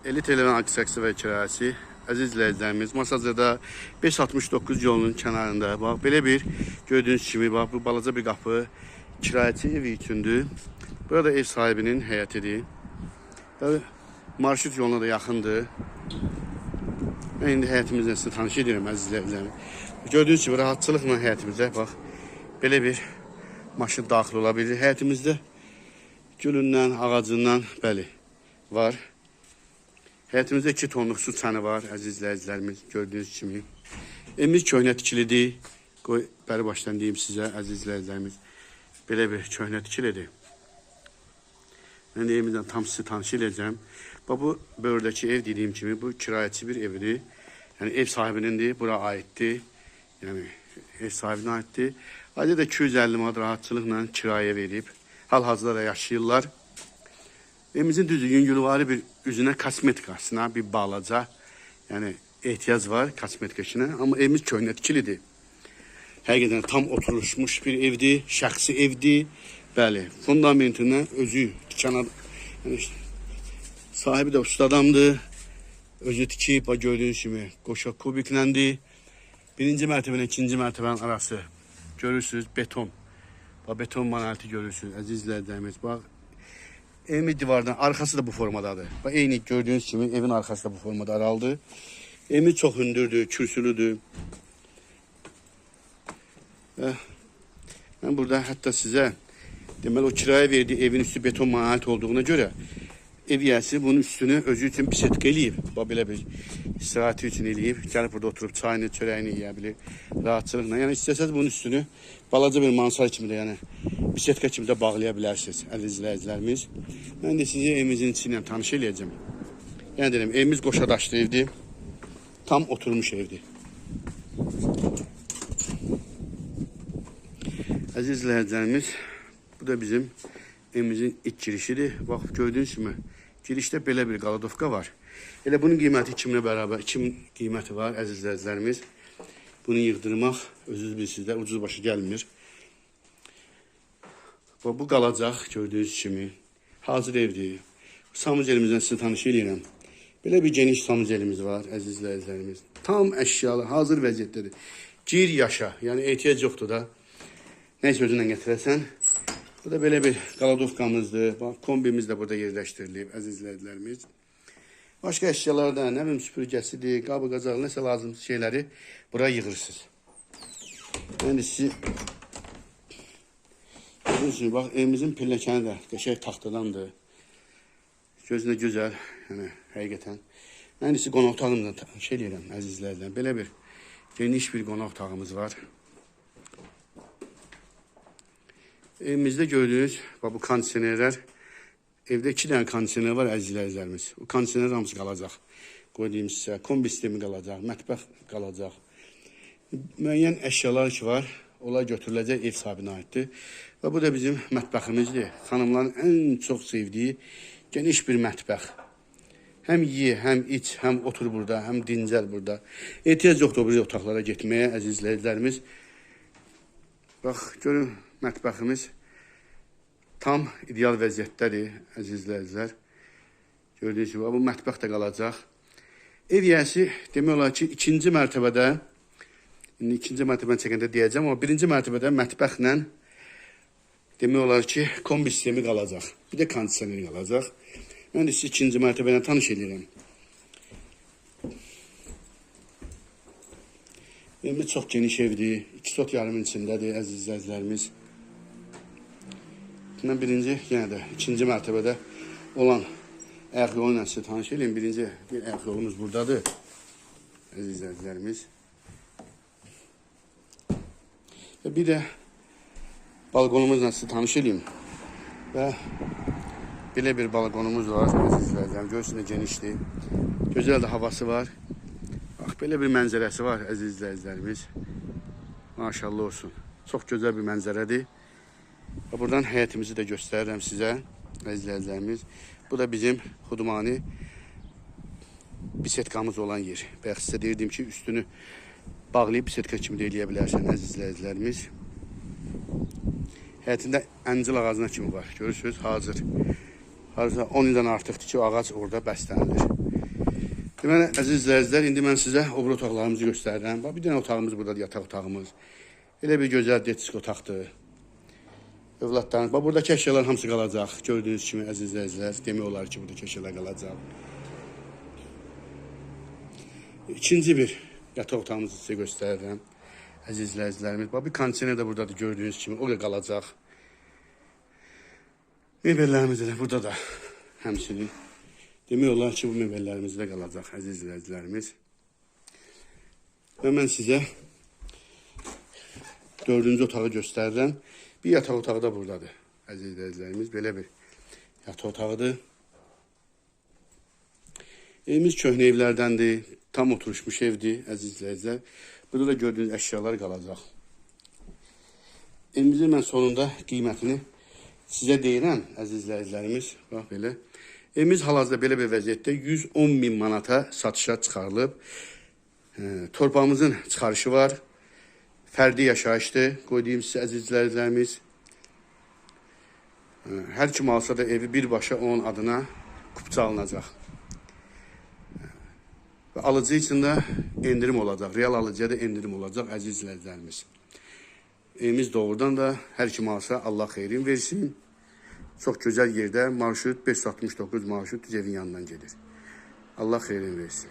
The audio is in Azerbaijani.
Elit Elvan aksiyası və kirayəsi, əziz izləyicilərimiz, Masazada 569 yolunun kənarında, bax, belə bir gördüyünüz kimi, bax, bu balaca bir qapı kirayəçi evi üçündür. Burada ev sahibinin həyətidir. Marşrut yoluna da yaxındır. Mən indi həyətimizlə sizi tanış edirəm, əziz izləyicilərimiz. Gördüyünüz kimi, rahatçılıqla həyətimizdə, bax, belə bir maşın daxil ola bilir. Həyətimizdə gülündən, ağacından, bəli, var. Həyətimizdə 2 tonluq su çanı var, əziz izləyicilərimiz, gördüyünüz kimi. Evimiz köhnə tikilidir. Qoy, bəri başdan deyim sizə, əziz izləyicilərimiz. Belə bir köhnə tikilidir. Mən də evimizdən tam sizi tanış edəcəm. Bu böldəki ev dediyim kimi, bu kirayəçi bir evidir. Yəni, ev sahibinindir, bura aiddir. Yəni, ev sahibinə aiddir. Ayrıca da 250 manat rahatçılıqla kirayə verib. Hal-hazırda da yaşayırlar. Evimizin düzü yüngülvari bir üzünə kosmetikasına bir balaca, yəni ehtiyac var kosmetikasına, amma evimiz köhnə tikilidir. Həqiqətən tam oturuşmuş bir evdir, şəxsi evdir. Bəli, fundamentinə özü tikən yəni, sahibi də usta adamdır. Özü tikib, gördüyünüz kimi qoşa kubikləndir. Birinci mərtəbə ilə ikinci mərtəbənin arası görürsünüz beton. Beton manaliti görürsünüz, əziz izləyicilərimiz. Bax, evimiz divardan, arkası da bu formadadır. Eyni gördüyünüz kimi evin arkası da bu formada araldı. Evimiz çox hündürdür, kürsülüdür. Mən burada hətta sizə deməli o kiraya verdiyi evin üstü beton manalit olduğuna görə ev yiyəsi bunun üstünü özü üçün bisetka eləyib. Belə bir istirahati üçün eləyib. Gəlib burada oturub çayını, çörəyini yeyə bilir rahatçılıqla. Yəni istəsəz bunun üstünü balaca bir mansar kimi də, yəni bisetka kimi də bağlaya bilərsiniz, əziz izləyicilərimiz. Mən də sizi evimizin içi ilə tanış eləyəcəm. Yəni deyirəm, evimiz qoşadaşlı evdir. Tam oturmuş evdir. Əziz izləyicilərimiz, bu da bizim evimizin ilk girişidir. Bax, gördüyünüz kimi, girişdə belə bir qaladovka var. Elə bunun qiyməti 2000-ə bərabər, 2000 qiyməti var, əziz izləyicilərimiz. Bunu yığdırmaq, özünüz bilirsiniz də, ucuz başı gəlmir. Bu qalacaq, gördüyünüz kimi, hazır evdir. Samucelimizdən sizi tanış edirəm. Belə bir geniş samucelimiz var, əziz izləyicilərimiz. Tam əşyalı, hazır vəziyyətdədir. Gir, yaşa, yəni ehtiyac yoxdur da. Nəysə özündən gətirəsən. Bu da belə bir qaladovkamızdır. Bax, kombimiz də burada yerləşdirilib, əziz izləyicilərimiz. Başqa əşyalarda, nə bilim, süpürgəsidir, qabı qacaq, nəsə lazım şeyləri bura yığırsınız. Yəni sizi görürsünüz, bax, evimizin pilləkəni də qəşəng taxtadandır. Gözünə gözəl, yəni həqiqətən. Mən sizi qonaq otağımdan şey deyirəm, əziz izləyicilərimiz. Belə bir geniş bir qonaq otağımız var. Evimizdə gördüyünüz bu kondisionerlər, evdə 2 dənə kondisioner var, əziz izləyicilərimiz. Bu kondisioner hamısı qalacaq. Qoy deyim sizə, kombi sistemi qalacaq, mətbəx qalacaq. Müəyyən əşyalar ki var, onlar götürüləcək ev sahibinə aiddir. Və bu da bizim mətbəximizdir. Xanımların ən çox sevdiyi geniş bir mətbəx. Həm ye, həm iç, həm otur burada, həm dincəl burada. Ehtiyac yoxdur o bir otaqlara getməyə, əziz izləyicilərimiz. Bax, görün, mətbəximiz tam ideal vəziyyətdədir, əziz izləyicilər. Gördüyünüz kimi, bu mətbəx də qalacaq. Ev yiyəsi demək olar ki, ikinci mərtəbədə, indi ikinci mərtəbəni çəkəndə deyəcəm, amma birinci mərtəbədə mətbəxlə demək olar ki, kombi sistemi qalacaq. Bir də kondisioner qalacaq. Mən də sizi ikinci mərtəbə ilə tanış edirəm. Evimiz çox geniş evdir. 2 sot yarımın içindədir, əziz izləyicilərimiz. Mən birinci, yenə də ikinci mərtəbədə olan ayaq yolu ilə sizi tanış edeyim. Birinci bir ayaq yolumuz buradadır, əziz izləyicilərimiz. Və bir də balkonumuzla sizi tanış edeyim. Və belə bir balkonumuz var, əziz izləyicilərimiz. Görürsünüz, genişdir. Gözəl də havası var. Bax, belə bir mənzərəsi var, əziz izləyicilərimiz. Maşallah olsun. Çox gözəl bir mənzərədir. Və buradan həyətimizi də göstərirəm sizə, əziz izləyicilərimiz. Bu da bizim xudmani bisetkamız olan yer. Bayaq sizə deyirdim ki, üstünü bağlayıb bisetka kimi də eləyə bilərsən, əziz izləyicilərimiz. Həyətində əncil ağacına kimi var. Görürsünüz, hazır. Harca 10 ildən artıqdır ki, o ağac orada bəslənilir. Deməli, əziz izləyicilər, indi mən sizə o biri otaqlarımızı göstərirəm. Bax, bir dənə otağımız buradadır, yataq otağımız. Elə bir gözəl detisk otaqdır. Övladlarımız, bax, buradakı əşyalar hamısı qalacaq. Gördüyünüz kimi, əziz izləyicilər, demək olar ki, buradakı əşyalar qalacaq. İkinci bir yataq otağımızı sizə göstərirəm. Əziz izləyicilərimiz, bax, bir kondisioner də buradadır, gördüyünüz kimi, o da qalacaq. Mebellərimiz də burada da həmçinin. Demək olar ki, bu mebellərimiz də qalacaq, əziz izləyicilərimiz. Və mən sizə dördüncü otağı göstərirəm. Bir yataq otağı da buradadır, əziz izləyicilərimiz. Belə bir yataq otağıdır. Evimiz köhnə evlərdəndir, tam oturuşmuş evdir, əziz izləyicilər. Burada da gördüyünüz əşyalar qalacaq. Evimizin mən sonunda qiymətini sizə deyirəm, əziz izləyicilərimiz. Bax, belə. Evimiz hal-hazırda belə bir vəziyyətdə 110.000 manata satışa çıxarılıb. Torpağımızın çıxarışı var. Fərdi yaşayışdır, qoyduğum sizə əziz izləyicilərimiz. Hər kim alsa da evi birbaşa onun adına kupça alınacaq. Və alıcı üçün də endirim olacaq, real alıcıya da endirim olacaq, əziz izləyicilərimiz. Evimiz doğrudan da hər kim alsa Allah xeyrin versin. Çox gözəl yerdə marşrut 569 marşrut düz evin yanından gedir. Allah xeyrin versin.